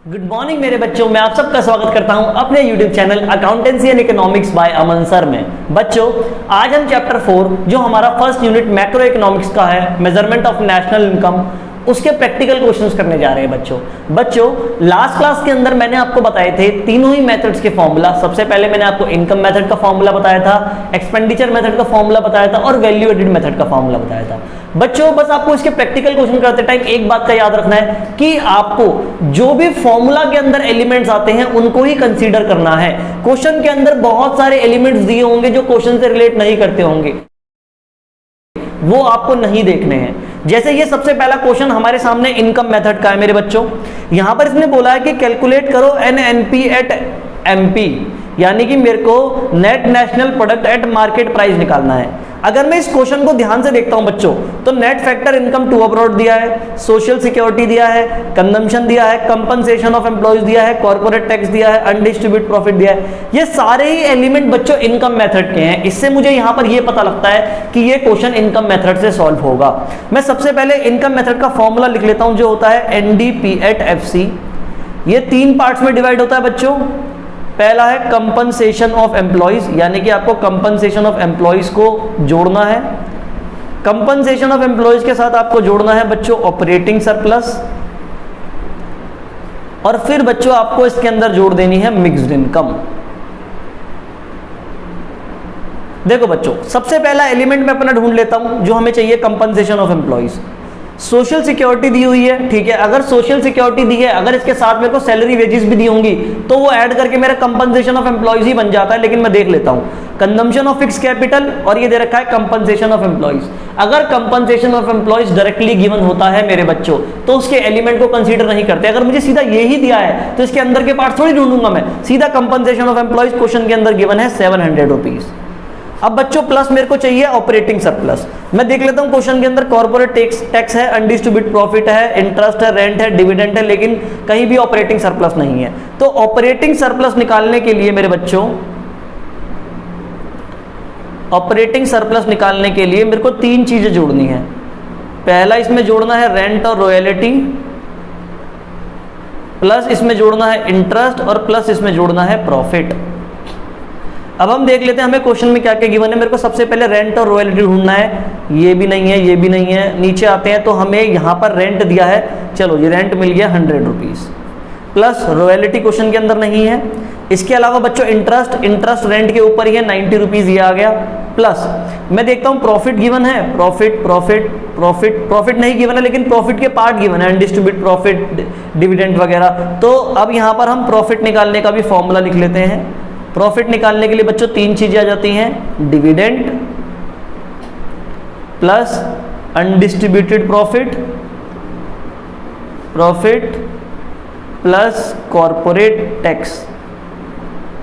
Good morning मेरे बच्चों, मैं आप सबका स्वागत करता हूं अपने YouTube channel accountancy and economics by Aman sir में। बच्चों, आज हम चैप्टर 4 जो हमारा फर्स्ट यूनिट मैक्रो इकोनॉमिक्स का है, मेजरमेंट ऑफ नेशनल इनकम, उसके प्रैक्टिकल क्वेश्चंस करने जा रहे हैं। बच्चों लास्ट क्लास के अंदर मैंने आपको बताए थे तीनों ही मेथड्स के फॉर्मूला। सबसे पहले मैंने आपको इनकम मेथड का फॉर्मूला बताया था, एक्सपेंडिचर मेथड का फॉर्मूला बताया था और वैल्यू एडेड मेथड का फॉर्मूला बताया था। बच्चों बस आपको इसके प्रैक्टिकल क्वेश्चन करते टाइम एक बात का याद रखना है कि आपको जो भी फॉर्मूला के अंदर एलिमेंट्स आते हैं उनको ही कंसीडर करना है। क्वेश्चन के अंदर बहुत सारे एलिमेंट्स दिए होंगे जो क्वेश्चन से रिलेट नहीं करते होंगे, वो आपको नहीं देखने हैं। जैसे ये सबसे पहला क्वेश्चन हमारे सामने इनकम मेथड का है मेरे बच्चों। यहां पर इसने बोला है कि कैलकुलेट करो एनएनपी एट एमपी, यानी कि मेरे को net national product at market price निकालना है। अगर मैं इस क्वेश्चन को ध्यान से देखता हूं बच्चों, तो net factor income to abroad दिया है, सोशल सिक्योरिटी दिया है, कंजम्पशन दिया है, कंपनसेशन ऑफ एम्प्लॉयज दिया है, कॉर्पोरेट टैक्स दिया है, अनडिस्ट्रीब्यूटेड प्रॉफिट दिया है। ये सारे ही एलिमेंट बच्चों इनकम मेथड के हैं। इससे मुझे यहां पर यह पता लगता है कि ये क्वेश्चन इनकम मेथड से सॉल्व होगा। मैं सबसे पहले इनकम मेथड का फॉर्मूला लिख लेता हूं, जो होता है एनडीपी एट एफसी। ये तीन पार्ट्स में डिवाइड होता है बच्चों। पहला है कंपनसेशन ऑफ एम्प्लॉयज, यानी कि आपको कंपनसेशन ऑफ एम्प्लॉयज को जोड़ना है। कंपनसेशन ऑफ एम्प्लॉयज के साथ आपको जोड़ना है बच्चों ऑपरेटिंग सरप्लस, और फिर बच्चों आपको इसके अंदर जोड़ देनी है मिक्स्ड इनकम। देखो बच्चों, सबसे पहला एलिमेंट मैं अपना ढूंढ लेता हूं जो हमें चाहिए, compensation of employees. Social security दी हुई है, ठीक है। अगर सोशल सिक्योरिटी दी है, अगर इसके साथ मेरे को सैलरी वेजेस भी दी होंगी, तो वो ऐड करके मेरा कंपनसेशन ऑफ एम्प्लॉयज ही बन जाता है। लेकिन मैं देख लेता हूं कंजम्पशन ऑफ फिक्स कैपिटल, और ये दे रखा है कंपनसेशन ऑफ एम्प्लॉयज। अगर compensation of employees directly given होता है मेरे बच्चों, तो उसके एलिमेंट को कंसीडर नहीं करते। अगर मुझे सीधा ये ही दिया है तो इसके अंदर के पार्ट थोड़ी ढूंढूंगा मैं, सीधा कंपनसेशन ऑफ एम्प्लॉयज क्वेश्चन के अंदर गिवन है 700 रुपीज। अब बच्चों प्लस मेरे को चाहिए ऑपरेटिंग सरप्लस। मैं देख लेता हूं क्वेश्चन के अंदर कॉर्पोरेट टैक्स है, अनडिस्ट्रीब्यूटेड प्रॉफिट है, इंटरेस्ट है, रेंट है, डिविडेंड है, लेकिन कहीं भी ऑपरेटिंग सरप्लस नहीं है। तो ऑपरेटिंग सरप्लस निकालने के लिए मेरे बच्चों, ऑपरेटिंग सरप्लस निकालने के लिए मेरे को तीन चीजें जोड़नी है। पहला इसमें जोड़ना है रेंट और रॉयल्टी, प्लस इसमें जोड़ना है इंटरेस्ट, और प्लस इसमें जोड़ना है प्रॉफिट। अब हम देख लेते हैं हमें क्वेश्चन में क्या क्या गिवन है। मेरे को सबसे पहले रेंट और रॉयल्टी ढूंढना है। ये भी नहीं है, ये भी नहीं है। नीचे आते हैं तो हमें यहाँ पर रेंट दिया है, चलो ये रेंट मिल गया 100 रुपीज़, प्लस रॉयल्टी क्वेश्चन के अंदर नहीं है। इसके अलावा बच्चों इंटरेस्ट रेंट के ऊपर ही है, 90 रुपीज़ ये आ गया। प्लस मैं देखता हूँ प्रॉफिट गिवन है, प्रॉफिट नहीं गिवन है, लेकिन प्रॉफिट के पार्ट गिवन है, अनडिस्ट्रीब्यूटेड प्रॉफिट, डिविडेंड वगैरह। तो अब यहाँ पर हम प्रॉफिट निकालने का भी फॉर्मूला लिख लेते हैं। प्रॉफिट निकालने के लिए बच्चों तीन चीजें आ जाती हैं, dividend plus undistributed profit plus corporate tax.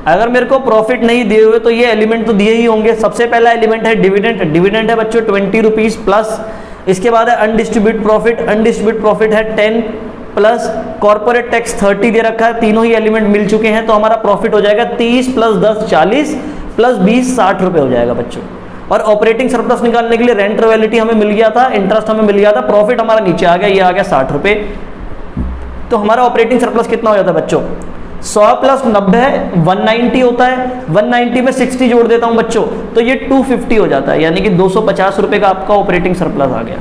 अगर मेरे को प्रॉफिट नहीं दिए हुए तो ये एलिमेंट तो दिए ही होंगे। सबसे पहला एलिमेंट है डिविडेंड है बच्चों 20 रुपीज, प्लस इसके बाद है अनडिस्ट्रीब्यूटेड प्रॉफिट है 10, प्लस कॉर्पोरेट टैक्स 30 दे रखा है। तीनों ही एलिमेंट मिल चुके हैं, तो हमारा प्रॉफिट हो जाएगा 30 प्लस 10 40 प्लस 20 60 रुपए हो जाएगा बच्चों। और ऑपरेटिंग सरप्लस निकालने के लिए रेंट रॉयल्टी हमें मिल गया था, इंटरेस्ट हमें मिल गया था, प्रॉफिट हमारा नीचे आ गया, ये आ गया 60 रुपए। तो हमारा ऑपरेटिंग सरप्लस कितना हो जाता है बच्चों, 100 प्लस 90 है 190 होता है। 190 में 60 जोड़ देता हूं बच्चों, तो ये 250 हो जाता है, यानी कि 250 रुपए का आपका ऑपरेटिंग सरप्लस आ गया।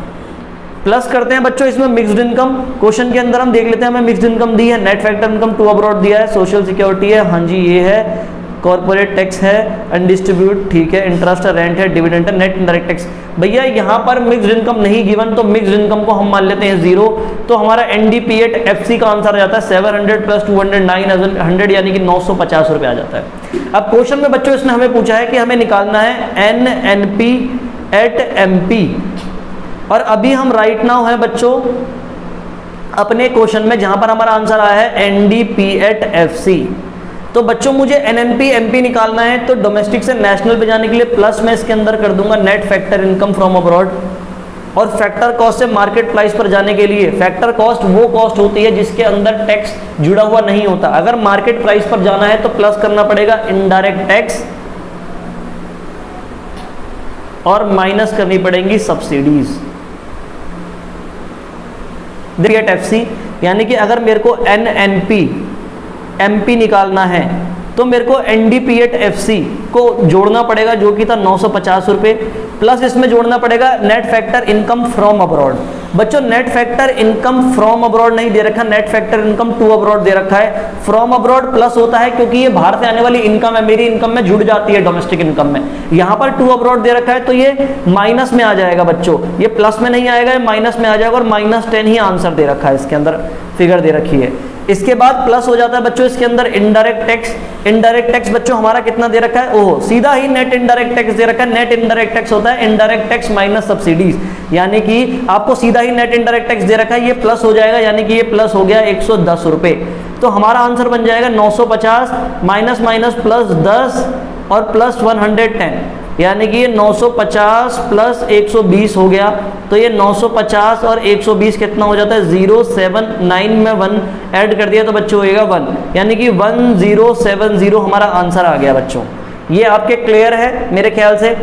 प्लस करते हैं बच्चों इसमें मिक्स्ड इनकम। क्वेश्चन के अंदर हम देख लेते हैं हमें मिक्स्ड इनकम दी है, net factor income to abroad दिया है, सोशल सिक्योरिटी है, हाँ जी ये है, कॉर्पोरेट टैक्स है, अनडिस्ट्रीब्यूट ठीक है, इंटरेस्ट है, रेंट है, डिविडेंड है, नेट इनडायरेक्ट टैक्स। भैया यहाँ पर मिक्स्ड इनकम नहीं गिवन, तो मिक्स्ड इनकम को हम मान लेते हैं 0। तो हमारा एनडीपी एट एफसी का आंसर आ जाता है 700 प्लस 200 900, यानी कि 950 रुपये आ जाता है। अब क्वेश्चन में बच्चों इसने हमें पूछा है कि हमें निकालना है एनएनपी एट एमपी, और अभी हम राइट नाउ है बच्चों अपने क्वेश्चन में जहां पर हमारा आंसर आया है एनडीपी एट एफसी। तो बच्चों मुझे एनएनपी एमपी निकालना है, तो डोमेस्टिक से नेशनल पे जाने के लिए प्लस मैं इसके अंदर कर दूंगा net factor income from abroad, और फैक्टर कॉस्ट से मार्केट प्राइस पर जाने के लिए फैक्टर कॉस्ट वो कॉस्ट होती है जिसके अंदर टैक्स जुड़ा हुआ नहीं होता। अगर मार्केट प्राइस पर जाना है तो प्लस करना पड़ेगा इनडायरेक्ट टैक्स, और माइनस करनी पड़ेंगी सब्सिडीज। एट FC, यानी कि अगर मेरे को NNP MP निकालना है तो मेरे को NDP एट FC को जोड़ना पड़ेगा, जो कि था 950 रुपये, प्लस इसमें जोड़ना पड़ेगा net factor income from abroad. बच्चों net factor income from abroad नहीं दे रखा, net factor income to abroad दे रखा है। फ्रॉम अब्रॉड प्लस होता है क्योंकि ये बाहर से आने वाली इनकम है, मेरी इनकम में जुड़ जाती है डोमेस्टिक इनकम में। यहाँ पर टू अब्रॉड दे रखा है तो ये माइनस में आ जाएगा बच्चों, ये प्लस में नहीं आएगा, ये माइनस में आ जाएगा, और -10 ही आंसर दे रखा है, इसके अंदर फिगर दे रखी है। इसके बाद प्लस हो जाता है बच्चों इसके अंदर इनडायरेक्ट टैक्स। इनडायरेक्ट टैक्स बच्चों हमारा कितना दे रखा है, ओह सीधा ही नेट इनडायरेक्ट टैक्स दे रखा है। नेट इनडायरेक्ट टैक्स होता है इनडायरेक्ट टैक्स माइनस सब्सिडीज, यानी कि आपको सीधा ही नेट इनडायरेक्ट टैक्स दे रखा है, ये प्लस हो जाएगा, यानी कि ये प्लस हो गया 110 रुपये। तो हमारा आंसर बन जाएगा 950 माइनस माइनस प्लस 10 और प्लस 110, यानी कि ये 950 प्लस 120 हो गया। तो ये 950 और 120 कितना हो जाता है 079 में 1 ऐड कर दिया तो बच्चों होएगा 1, यानी कि 1070 हमारा आंसर आ गया बच्चों। ये आपके क्लियर है मेरे ख्याल से।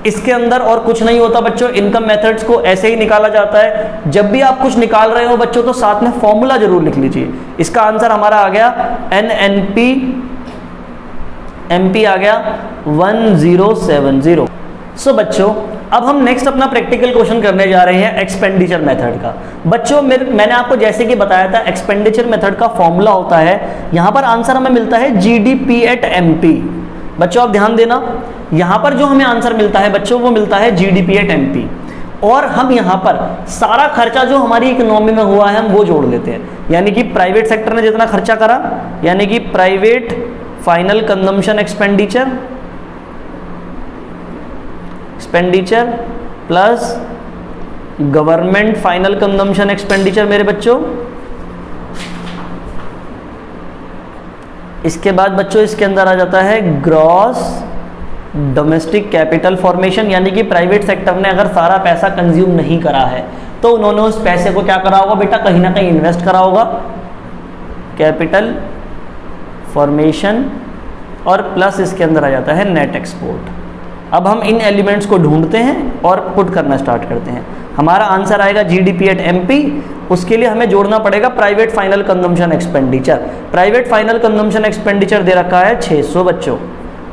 इसके अंदर और कुछ नहीं होता बच्चों, इनकम मेथड्स को ऐसे ही निकाला जाता है। जब भी आप कुछ निकाल रहे हो बच्चों तो साथ में फॉर्मूला जरूर लिख लीजिए। इसका आंसर हमारा आ गया NNP MP आ गया 1070। सो बच्चों अब हम नेक्स्ट अपना प्रैक्टिकल क्वेश्चन करने जा रहे हैं एक्सपेंडिचर मेथड का। बच्चों मैंने आपको जैसे कि बताया था एक्सपेंडिचर मेथड का फॉर्मूला होता है, यहाँ पर आंसर हमें मिलता है GDP एट MP। बच्चों आप ध्यान देना, यहाँ पर जो हमें आंसर मिलता है बच्चों वो मिलता है GDP एट MP, और हम यहाँ पर सारा खर्चा जो हमारी इकोनॉमी में हुआ है हम वो जोड़ लेते हैं। यानी कि प्राइवेट सेक्टर ने जितना खर्चा करा, यानी कि private final consumption expenditure plus government final consumption expenditure मेरे बच्चों। इसके बाद बच्चों इसके अंदर आ जाता है ग्रॉस डोमेस्टिक कैपिटल फॉर्मेशन, यानी कि प्राइवेट सेक्टर ने अगर सारा पैसा कंज्यूम नहीं करा है तो उन्होंने उस पैसे को क्या करा होगा बेटा, कहीं ना कहीं इन्वेस्ट करा होगा, कैपिटल फॉर्मेशन, और प्लस इसके अंदर आ जाता है नेट एक्सपोर्ट। अब हम इन एलिमेंट्स को ढूंढते हैं और पुट करना स्टार्ट करते हैं। हमारा आंसर आएगा GDP एट MP। उसके लिए हमें जोड़ना पड़ेगा private final consumption expenditure. Private final consumption expenditure दे रखा है 600 बच्चों,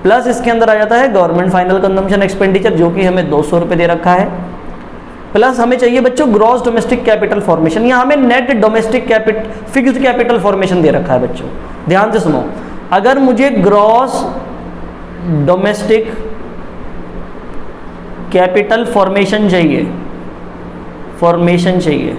प्लस इसके अंदर आ जाता है गवर्नमेंट फाइनल कंजम्पशन एक्सपेंडिचर जो कि हमें 200 रुपये दे रखा है, प्लस हमें चाहिए बच्चों ग्रॉस डोमेस्टिक कैपिटल फॉर्मेशन। यहाँ हमें net domestic fixed capital formation दे रखा है बच्चों, ध्यान से सुनो। अगर मुझे ग्रॉस डोमेस्टिक कैपिटल फॉर्मेशन चाहिए,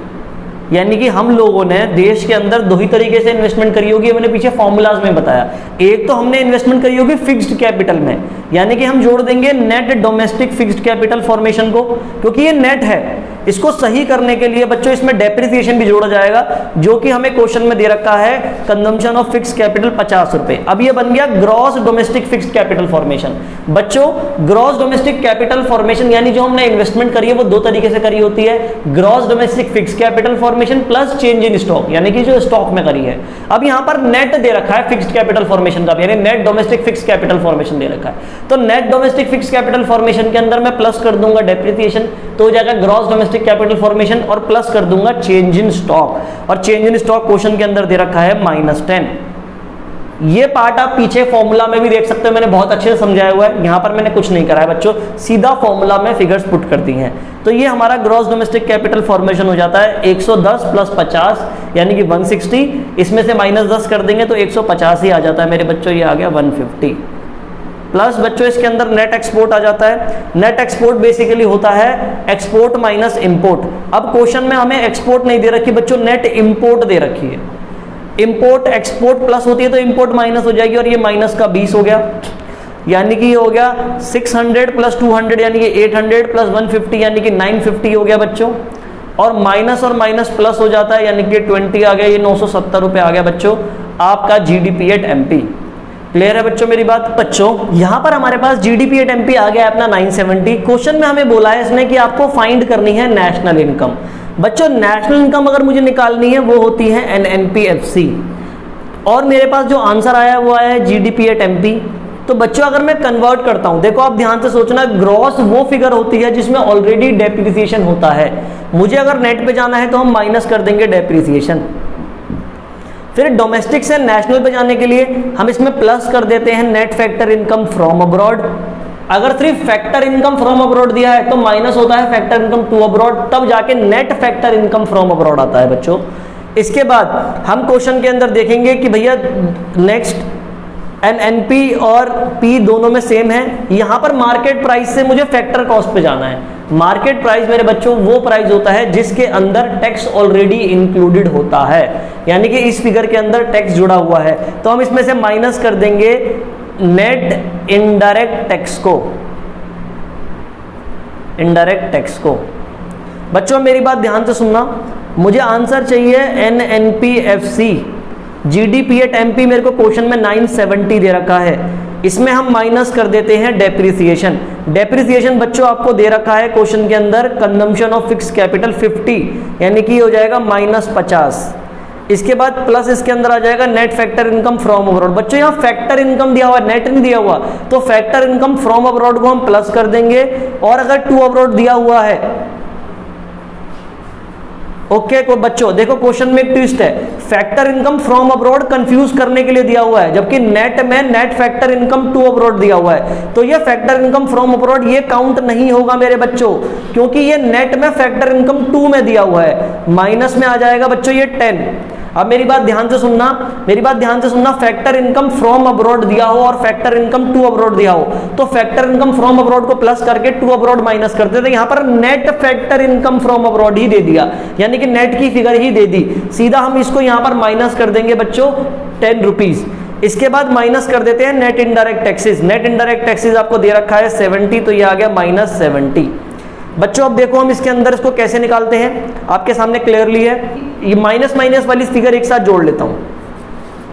यानी कि हम लोगों ने देश के अंदर दो ही तरीके से इन्वेस्टमेंट करी होगी, मैंने पीछे फॉर्मूलाज में बताया। एक तो हमने इन्वेस्टमेंट करी होगी फिक्स्ड कैपिटल में, यानी कि हम जोड़ देंगे net domestic fixed capital formation को, क्योंकि ये नेट है। इसको सही करने के लिए बच्चों इसमें डेप्रिसिएशन भी जोड़ा जाएगा, जो कि हमें क्वेश्चन में दे रखा है कंजम्पशन ऑफ फिक्स्ड कैपिटल 50 रुपए। अब ये बन गया gross domestic fixed capital formation. बच्चों ग्रॉस डोमेस्टिक कैपिटल फॉर्मेशन यानी जो हमने इन्वेस्टमेंट करी है वो दो तरीके से करी होती है, gross domestic fixed capital formation plus change in stock, यानी कि जो स्टॉक में करी है। अब यहाँ पर नेट दे रखा है फिक्स्ड कैपिटल फॉर्मेशन का, यानी net domestic fixed capital formation दे रखा है। तो net domestic fixed capital formation के अंदर मैं प्लस कर दूंगा डेप्रिसिएशन, तो हो जाएगा ग्रॉस डोमेस्टिक कैपिटल फॉर्मेशन, और प्लस कर दूंगा चेंज इन स्टॉक, और चेंज इन स्टॉक क्वेश्चन के अंदर दे रखा है -10। ये पार्ट आप पीछे फॉर्मूला में भी देख सकते हो, मैंने बहुत अच्छे से समझाया हुआ है। यहां पर मैंने कुछ नहीं करा है बच्चों, सीधा फॉर्मूला में फिगर्स पुट कर दी हैं। तो ये हमारा ग्रॉस डोमेस्टिक कैपिटल फॉर्मेशन हो जाता है 110 प्लस 50 यानी कि 160, इसमें से -10 कर देंगे तो 150 ही आ जाता है मेरे बच्चों, ये आ गया 150। प्लस बच्चों इसके अंदर नेट एक्सपोर्ट आ जाता है। नेट एक्सपोर्ट बेसिकली होता है एक्सपोर्ट माइनस इंपोर्ट। अब क्वेश्चन में हमें एक्सपोर्ट नहीं दे रखी बच्चों, नेट इंपोर्ट दे रखी है। इंपोर्ट एक्सपोर्ट प्लस होती है तो इंपोर्ट माइनस हो जाएगी, और ये माइनस का 20 हो गया, यानी कि ये हो गया 600 प्लस 200 यानी कि 800 प्लस 150 यानी कि 950 हो गया बच्चों, और माइनस प्लस हो जाता है यानी कि 20 आ गया, ये 970 रुपये आ गया बच्चों आपका GDP एट MP। क्लियर है बच्चों मेरी बात? बच्चों यहाँ पर हमारे पास GDP एट MP आ गया अपना 970। क्वेश्चन में हमें बोला है इसने कि आपको फाइंड करनी है नेशनल इनकम। बच्चों नेशनल इनकम अगर मुझे निकालनी है वो होती है NNP FC, और मेरे पास जो आंसर आया है वो आया है GDP एट MP। तो बच्चों अगर मैं कन्वर्ट करता हूं, देखो आप ध्यान से सोचना, ग्रॉस वो फिगर होती है जिसमें ऑलरेडी डेप्रिसिएशन होता है। मुझे अगर नेट पे जाना है तो हम माइनस कर देंगे डेप्रिसिएशन। फिर डोमेस्टिक से नेशनल पे जाने के लिए हम इसमें प्लस कर देते हैं net factor income from abroad. अगर सिर्फ फैक्टर इनकम फ्रॉम अब्रॉड दिया है तो माइनस होता है फैक्टर इनकम टू अब्रॉड, तब जाके net factor income from abroad आता है बच्चों। इसके बाद हम क्वेश्चन के अंदर देखेंगे कि भैया नेक्स्ट एनपी और पी दोनों में सेम है। यहां पर मार्केट प्राइस से मुझे फैक्टर कॉस्ट पे जाना है। मार्केट प्राइस मेरे बच्चों वो प्राइस होता है जिसके अंदर टैक्स ऑलरेडी इंक्लूडेड होता है, यानी कि इस फिगर के अंदर टैक्स जुड़ा हुआ है। तो हम इसमें से माइनस कर देंगे नेट इनडायरेक्ट टैक्स को, इनडायरेक्ट टैक्स को। बच्चों मेरी बात ध्यान से सुनना, मुझे आंसर चाहिए NNPFC GDP एट MP। मेरे को क्वेश्चन में 970 दे रखा है, इसमें हम माइनस कर देते हैं डेप्रिसिएशन। डेप्रिसिएशन बच्चों आपको दे रखा है क्वेश्चन के अंदर कंजम्पशन ऑफ फिक्स कैपिटल 50, यानी कि हो जाएगा -50। इसके बाद प्लस इसके अंदर आ जाएगा net factor income from abroad. बच्चों यहाँ फैक्टर इनकम दिया हुआ है, नेट नहीं दिया हुआ, तो फैक्टर इनकम फ्रॉम अब्रॉड को हम प्लस कर देंगे। और अगर टू अब्रॉड दिया हुआ है, ओके को बच्चों देखो क्वेश्चन में एक ट्विस्ट है, factor income from abroad confuse करने के लिए दिया हुआ है, जबकि नेट में net factor income to abroad दिया हुआ है। तो ये फैक्टर इनकम फ्रॉम अब्रॉड ये काउंट नहीं होगा मेरे बच्चों, क्योंकि ये नेट में फैक्टर इनकम 2 में दिया हुआ है। माइनस में आ जाएगा बच्चों ये 10। अब मेरी बात ध्यान से सुनना, मेरी बात ध्यान से सुनना, फैक्टर इनकम फ्रॉम अब्रॉड दिया हो और फैक्टर इनकम टू अब्रॉड दिया हो, तो फैक्टर इनकम फ्रॉम अब्रॉड को प्लस करके टू अब्रॉड माइनस करते थे। यहां पर net factor income from abroad ही दे दिया, यानी कि नेट की फिगर ही दे दी। सीधा हम इसको यहां पर माइनस कर देंगे बच्चों 10 रुपीज। इसके बाद माइनस कर देते हैं net indirect taxes. Net indirect taxes आपको दे रखा है 70, तो ये आ गया -70। बच्चों अब देखो हम इसके अंदर इसको कैसे निकालते हैं, आपके सामने क्लियरली है। ये माइनस माइनस वाली फिगर एक साथ जोड़ लेता हूं।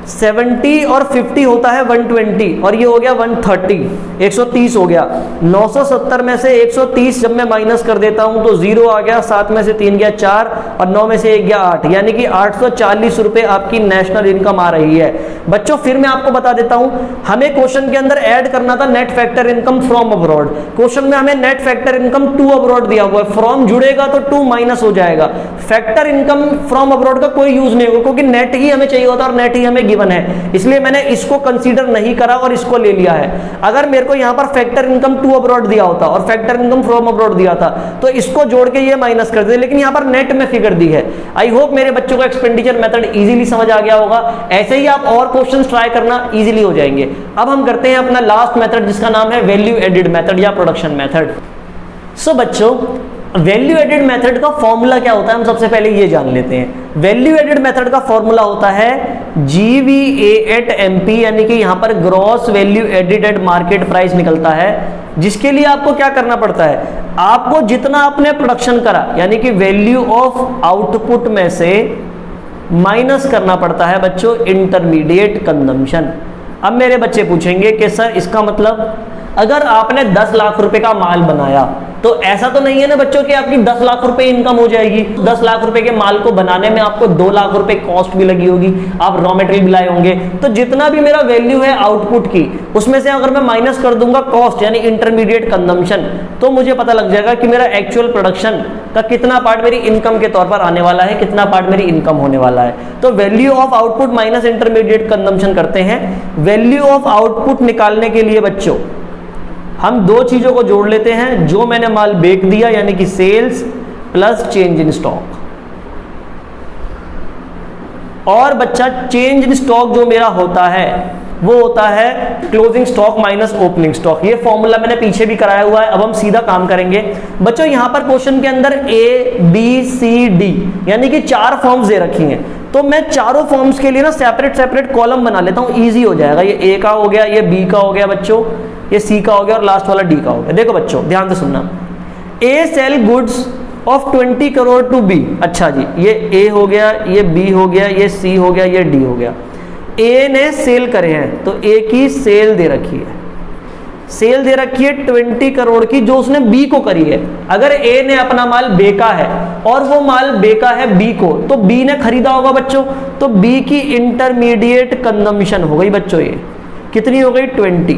70 और 50 होता है 120, और ये हो गया 130, 130 हो गया। 970 में से 130 जब मैं माइनस कर देता हूं तो 0 आ गया, 7 में से 3 गया 4, और 9 में से 1 गया 8, यानी कि 840 रुपए आपकी नेशनल इनकम आ रही है। बच्चों फिर मैं आपको बता देता हूं, हमें क्वेश्चन के अंदर ऐड करना था net factor income from abroad. Question में हमें net factor income to abroad दिया हुआ है, फ्रॉम जुड़ेगा तो 2 माइनस हो जाएगा। फैक्टर इनकम फ्रॉम अब्रॉड का कोई यूज नहीं होगा, क्योंकि नेट ही हमें चाहिए होता और नेट ही हमें गिवन है, इसलिए मैंने इसको कंसीडर नहीं करा और इसको ले लिया है। अगर मेरे को यहां पर फैक्टर इनकम टू अब्रॉड दिया होता और फैक्टर इनकम फ्रॉम अब्रॉड दिया था तो इसको जोड़ के ये माइनस कर दे, लेकिन यहां पर नेट में फिगर दी है। आई होप मेरे बच्चों को एक्सपेंडिचर मेथड इजीली समझ आ गया होगा। ऐसे ही आप और क्वेश्चंस ट्राई करना, इजीली हो जाएंगे। अब हम करते हैं अपना लास्ट मेथड, जिसका नाम है वैल्यू एडेड मेथड या प्रोडक्शन मेथड। सो बच्चों वैल्यू एडेड मेथड का फॉर्मूला क्या होता है, हम सबसे पहले ये जान लेते हैं। वैल्यू एडेड मेथड का फॉर्मूला होता है GVA एट MP, यानी कि यहां पर gross value added at market price निकलता है, जिसके लिए आपको क्या करना पड़ता है, आपको जितना आपने प्रोडक्शन करा यानी कि वैल्यू ऑफ आउटपुट में से माइनस करना पड़ता है बच्चों इंटरमीडिएट कंजम्पशन। अब मेरे बच्चे पूछेंगे कि सर इसका मतलब अगर आपने 10 लाख रुपए का माल बनाया तो ऐसा तो नहीं है ना बच्चों कि आपकी 10 लाख रुपए इनकम हो जाएगी। 10 लाख रुपए के माल को बनाने में आपको 2 लाख रुपए कॉस्ट भी लगी होगी, आप रॉ मटेरियल भी लाए होंगे। तो जितना भी मेरा वैल्यू है आउटपुट की, उसमें से अगर मैं माइनस कर दूंगा कॉस्ट यानी इंटरमीडिएट कंजम्पशन, तो मुझे पता लग जाएगा कि मेरा एक्चुअल प्रोडक्शन का कितना पार्ट मेरी इनकम के तौर पर आने वाला है, कितना पार्ट मेरी इनकम होने वाला है। तो value of output minus intermediate consumption करते हैं। वैल्यू ऑफ आउटपुट निकालने के लिए बच्चों हम 2 चीजों को जोड़ लेते हैं, जो मैंने माल बेच दिया यानी कि sales plus change in stock, और बच्चा चेंज इन स्टॉक जो मेरा होता है वो होता है closing stock minus opening stock. ये फॉर्मूला मैंने पीछे भी कराया हुआ है। अब हम सीधा काम करेंगे बच्चों। यहां पर क्वेश्चन के अंदर A B C D यानी कि 4 फॉर्म्स दे रखी हैं, तो मैं चारों फॉर्म्स के लिए ना सेपरेट सेपरेट कॉलम बना लेता हूं, इजी हो जाएगा। ये A का हो गया, ये B का हो गया बच्चों, ये C का हो गया और लास्ट वाला D का हो गया। देखो बच्चों ध्यान से सुनना, A sell goods of 20 crore to B। अच्छा जी, ये A हो गया, ये B हो गया, ये C हो गया, ये D हो गया। A ने सेल करे हैं तो A की सेल दे रखी है, सेल दे रखी है 20 करोड़ की जो उसने B को करी है। अगर A ने अपना माल बेचा है और वो माल बेचा है B को, तो B ने खरीदा होगा बच्चों, तो B की इंटरमीडिएट कंजम्पशन हो गई बच्चों, ये कितनी हो गई 20।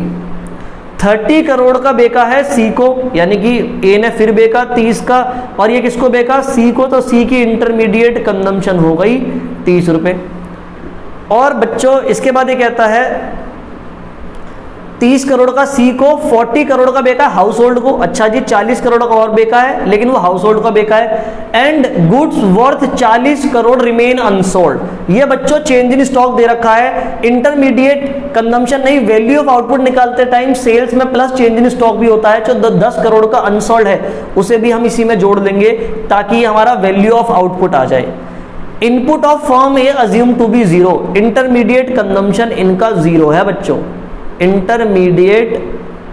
30 करोड़ का बेका है सी को, यानी कि ए ने फिर बेका 30 का, और ये किसको बेका, सी को, तो सी की इंटरमीडिएट कंजम्पशन हो गई 30 रुपए। और बच्चों इसके बाद ये कहता है 30 करोड़ का सी को, 40 करोड़ का बेका हाउस होल्ड को। अच्छा जी, 40 करोड़ का और बेका है, लेकिन वो हाउस होल्ड का बेका है। And goods worth 40 crore remain unsold. ये बच्चों चेंज इन स्टॉक दे रखा है, इंटरमीडिएट कंजम्पशन नहीं, वैल्यू ऑफ आउटपुट निकालते टाइम सेल्स में प्लस चेंज इन स्टॉक भी होता है। जो 10 करोड़ का अनसोल्ड है उसे भी हम इसी में जोड़ लेंगे ताकि हमारा वैल्यू ऑफ आउटपुट आ जाए। Input of firm A assume to be zero, intermediate consumption इनका जीरो है बच्चों, इंटरमीडिएट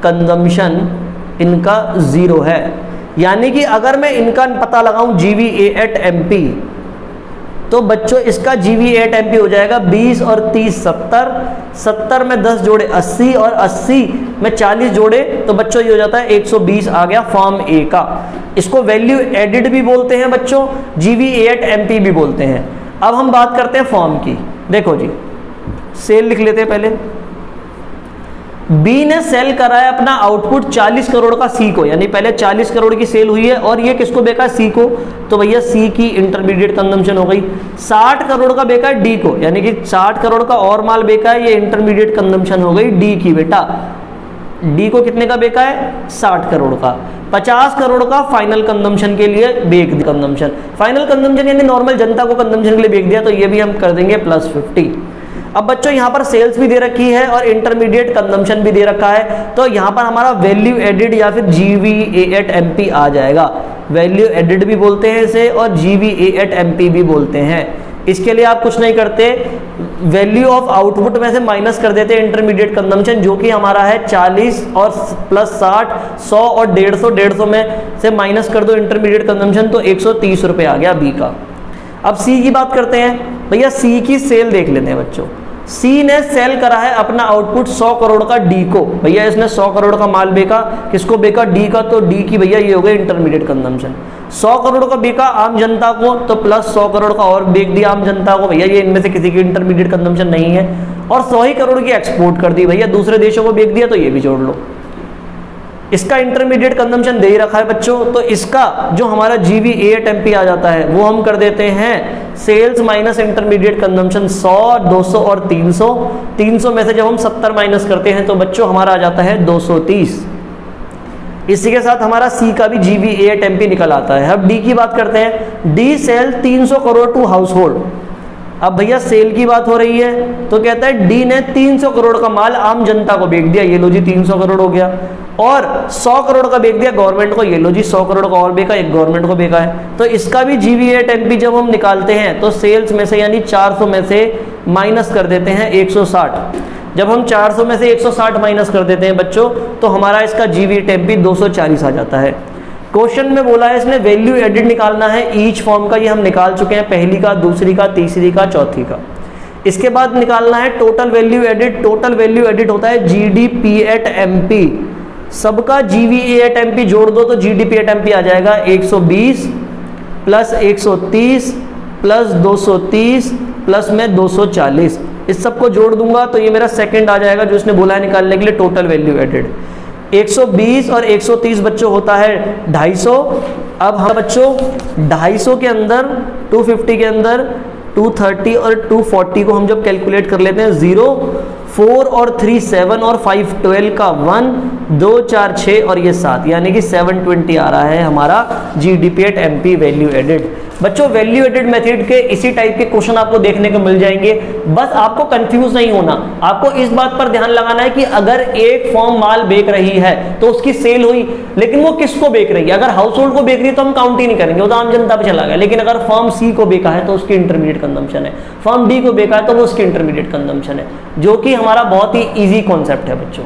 कंजम्पशन इनका जीरो है। यानी कि अगर मैं इनका पता लगाऊं GVA एट MP, तो बच्चों इसका GVA एट MP हो जाएगा 20 और 30 70, 70 में 10 जोड़े 80 और 80 में 40 जोड़े तो बच्चों ये हो जाता है 120 आ गया फॉर्म ए का। इसको वैल्यू एडिड भी बोलते हैं बच्चों, GVA एट MP भी बोलते हैं। अब हम बात करते हैं फॉर्म की। देखो जी, सेल लिख लेते हैं पहले। बी ने सेल करा है अपना आउटपुट 40 करोड़ का सी को, यानी पहले 40 करोड़ की सेल हुई है और ये किसको बेका, सी को, तो भैया सी की इंटरमीडिएट कंजम्पशन हो गई। 60 करोड़ का बेका है डी को, यानी कि 60 करोड़ का और माल बेका है, ये इंटरमीडिएट कंजम्पशन हो गई डी की। बेटा डी को कितने का बेका है, 60 करोड़ का। 50 करोड़ का फाइनल कंजम्पशन के लिए बेक कंजम्पशन, फाइनल कंजम्पशन यानी नॉर्मल जनता को कंजम्पशन के लिए बेक दिया, तो ये भी हम कर देंगे +50। अब बच्चों यहाँ पर सेल्स भी दे रखी है और इंटरमीडिएट कंजम्पशन भी दे रखा है, तो यहाँ पर हमारा वैल्यू एडिड या फिर GVA एट MP आ जाएगा। वैल्यू एडिड भी बोलते हैं इसे और GVA एट MP भी बोलते हैं। इसके लिए आप कुछ नहीं करते, वैल्यू ऑफ आउटपुट में से माइनस कर देते हैं इंटरमीडिएट कंजम्पशन, जो कि हमारा है 40 और +60, 100 और 150 में से माइनस कर दो इंटरमीडिएट कंजम्पशन, तो 130 रुपये आ गया बी का। अब सी की बात करते हैं। भैया सी की सेल देख लेते हैं बच्चों। सी ने सेल करा है अपना आउटपुट 100 करोड़ का डी को, भैया इसने 100 करोड़ का माल बेका, किसको बेका, डी का, तो डी की भैया ये हो गई इंटरमीडिएट कंजम्पशन। 100 करोड़ का बेका आम जनता को, तो प्लस 100 करोड़ का और बेच दिया आम जनता को, भैया ये इनमें से किसी की इंटरमीडिएट कंजम्पशन नहीं है। और 100 ही करोड़ की एक्सपोर्ट कर दी, भैया दूसरे देशों को बेच दिया, तो ये भी जोड़ लो। इसका इंटरमीडिएट कंजम्पशन दे ही रखा है बच्चों, तो इसका जो हमारा GVA एट MP आ जाता है वो हम कर देते हैं सेल्स माइनस इंटरमीडिएट कंजम्पशन 100, 200 और 300। 300 में से जब हम 70 माइनस करते हैं तो बच्चों हमारा आ जाता है 230। इसी के साथ हमारा सी का भी GVA एट MP निकल आता है। अब डी की बात करते हैं। D sell 300 crore to household. अब भैया सेल की बात हो रही है तो कहता है डी ने 300 करोड़ का माल आम जनता को बेच दिया, ये लो जी 300 करोड़ हो गया, और 100 करोड़ का बेच दिया गवर्नमेंट को, ये लो जी 100 करोड़ का और बेका, एक गवर्नमेंट को बेका है। तो इसका भी GVA एट MP जब हम निकालते हैं तो सेल्स में से यानी 400 में से माइनस कर देते हैं 160। जब हम 400 में से 160 माइनस कर देते हैं बच्चों तो हमारा इसका GVA एट MP 240 आ जाता है। क्वेश्चन में बोला है इसने वैल्यू एडिड निकालना है ईच फॉर्म का, ये हम निकाल चुके हैं, पहली का, दूसरी का, तीसरी का, चौथी का। इसके बाद निकालना है total value added. Total value added होता है GDP एट MP, सबका GVA एट MP जोड़ दो तो GDP एट MP आ जाएगा 120 प्लस 130 प्लस 230 प्लस में 240। इस सबको जोड़ दूंगा तो ये मेरा सेकंड आ जाएगा जो इसने बोला है निकालने के लिए टोटल वैल्यू एडिड। 120 और 130 बच्चों होता है 250। अब हम बच्चों 250 के अंदर 250 के अंदर 230 और 240 को हम जब कैलकुलेट कर लेते हैं 0, 4 और 3 7 और 5 12 का 1, 2 4 6 और ये 7, यानी कि 720 आ रहा है हमारा GDP at MP value added. बच्चों वैल्यू एडिड मेथड के इसी टाइप के क्वेश्चन आपको देखने को मिल जाएंगे, बस आपको कंफ्यूज नहीं होना। आपको इस बात पर ध्यान लगाना है कि अगर एक फर्म माल बेच रही है तो उसकी सेल हुई, लेकिन वो किसको बेच रही है। अगर हाउस होल्ड को बेच रही है तो हम काउंट ही नहीं करेंगे, वो तो आम जनता पे चला गया। लेकिन अगर फर्म सी को बेचा है तो उसकी इंटरमीडिएट कंजम्पशन है, फर्म डी को बेचा है तो वो उसकी इंटरमीडिएट कंजम्पशन है, जो कि हमारा बहुत ही इजी कॉन्सेप्ट है बच्चों।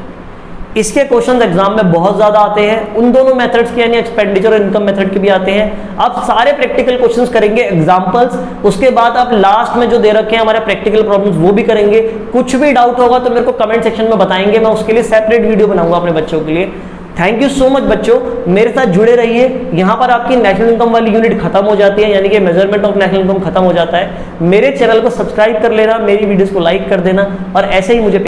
इसके क्वेश्चंस एग्जाम में बहुत ज्यादा आते हैं, उन दोनों मेथड्स के यानी एक्सपेंडिचर और इनकम मेथड के भी आते हैं। आप सारे प्रैक्टिकल क्वेश्चंस करेंगे, एग्जांपल्स, उसके बाद आप लास्ट में जो दे रखे हैं हमारे प्रैक्टिकल प्रॉब्लम्स वो भी करेंगे। कुछ भी डाउट होगा तो मेरे को कमेंट सेक्शन में बताएंगे, मैं उसके लिए सेपरेट वीडियो बनाऊंगा अपने बच्चों के लिए। थैंक यू सो मच बच्चों, मेरे साथ जुड़े रहिए। यहाँ पर आपकी नेशनल इनकम वाली यूनिट खत्म हो जाती है, यानी कि मेजरमेंट ऑफ नेशनल इनकम खत्म हो जाता है। मेरे चैनल को सब्सक्राइब कर लेना, मेरी वीडियोस को लाइक कर देना और ऐसे ही मुझे